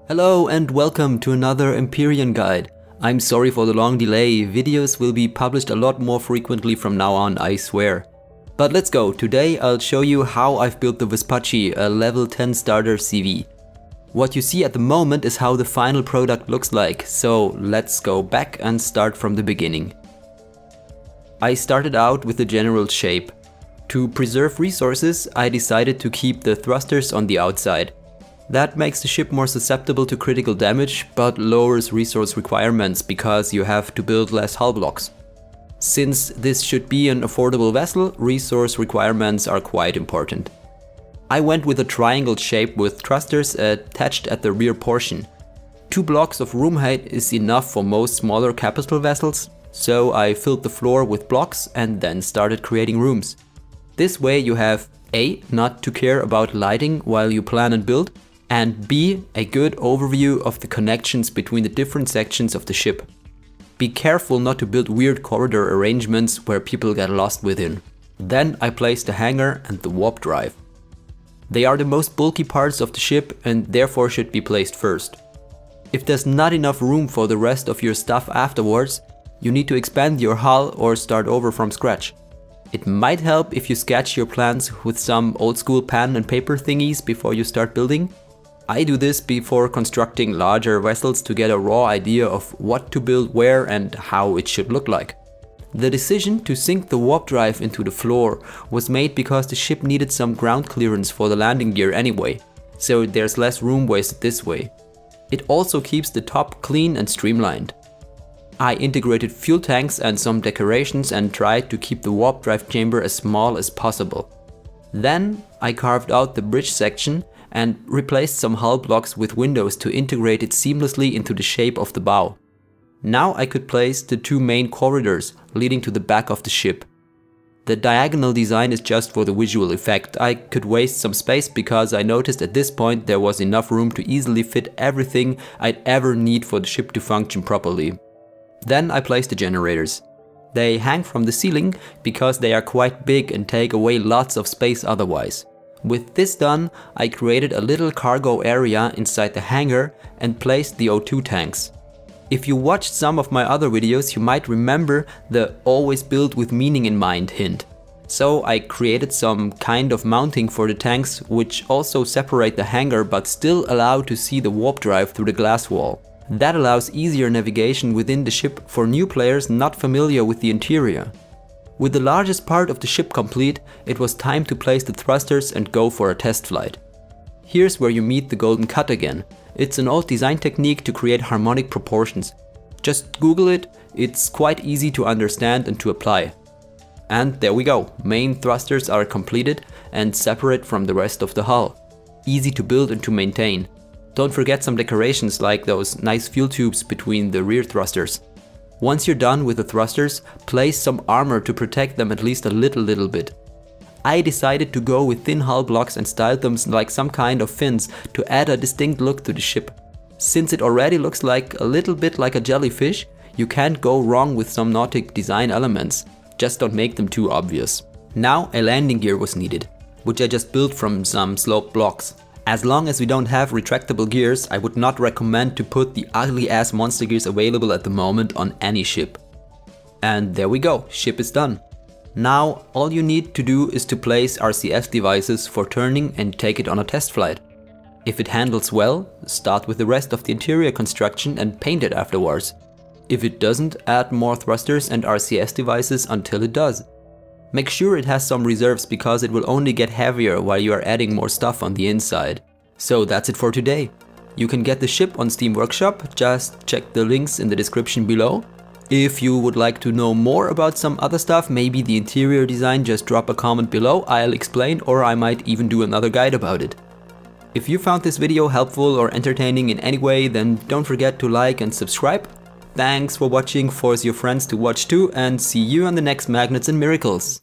Hello and welcome to another Empyrion guide. I'm sorry for the long delay, videos will be published a lot more frequently from now on, I swear. But let's go, today I'll show you how I've built the Vespucci, a level 10 starter CV. What you see at the moment is how the final product looks like, so let's go back and start from the beginning. I started out with the general shape. To preserve resources, I decided to keep the thrusters on the outside. That makes the ship more susceptible to critical damage, but lowers resource requirements because you have to build less hull blocks. Since this should be an affordable vessel, resource requirements are quite important. I went with a triangle shape with thrusters attached at the rear portion. 2 blocks of room height is enough for most smaller capital vessels, so I filled the floor with blocks and then started creating rooms. This way you have A, not to care about lighting while you plan and build, and B, a good overview of the connections between the different sections of the ship. Be careful not to build weird corridor arrangements where people get lost within. Then I placed the hangar and the warp drive. They are the most bulky parts of the ship and therefore should be placed first. If there's not enough room for the rest of your stuff afterwards, you need to expand your hull or start over from scratch. It might help if you sketch your plans with some old school pen and paper thingies before you start building. I do this before constructing larger vessels to get a raw idea of what to build where and how it should look like. The decision to sink the warp drive into the floor was made because the ship needed some ground clearance for the landing gear anyway, so there's less room wasted this way. It also keeps the top clean and streamlined. I integrated fuel tanks and some decorations and tried to keep the warp drive chamber as small as possible. Then I carved out the bridge section and replaced some hull blocks with windows to integrate it seamlessly into the shape of the bow. Now I could place the 2 main corridors leading to the back of the ship. The diagonal design is just for the visual effect. I could waste some space because I noticed at this point there was enough room to easily fit everything I'd ever need for the ship to function properly. Then I placed the generators. They hang from the ceiling because they are quite big and take away lots of space otherwise. With this done, I created a little cargo area inside the hangar and placed the O2 tanks. If you watched some of my other videos, you might remember the always build with meaning in mind hint. So I created some kind of mounting for the tanks which also separate the hangar but still allow to see the warp drive through the glass wall. That allows easier navigation within the ship for new players not familiar with the interior. With the largest part of the ship complete, it was time to place the thrusters and go for a test flight. Here's where you meet the golden cut again. It's an old design technique to create harmonic proportions. Just Google it, it's quite easy to understand and to apply. And there we go, main thrusters are completed and separate from the rest of the hull. Easy to build and to maintain. Don't forget some decorations like those nice fuel tubes between the rear thrusters. Once you're done with the thrusters, place some armor to protect them at least a little bit. I decided to go with thin hull blocks and styled them like some kind of fins to add a distinct look to the ship. Since it already looks like a little bit like a jellyfish, you can't go wrong with some nautic design elements. Just don't make them too obvious. Now a landing gear was needed, which I just built from some sloped blocks. As long as we don't have retractable gears, I would not recommend to put the ugly ass monster gears available at the moment on any ship. And there we go, ship is done. Now all you need to do is to place RCS devices for turning and take it on a test flight. If it handles well, start with the rest of the interior construction and paint it afterwards. If it doesn't, add more thrusters and RCS devices until it does. Make sure it has some reserves because it will only get heavier while you are adding more stuff on the inside. So that's it for today. You can get the ship on Steam Workshop, just check the links in the description below. If you would like to know more about some other stuff, maybe the interior design, just drop a comment below, I'll explain, or I might even do another guide about it. If you found this video helpful or entertaining in any way, then don't forget to like and subscribe. Thanks for watching, force your friends to watch too, and see you on the next Magnets and Miracles.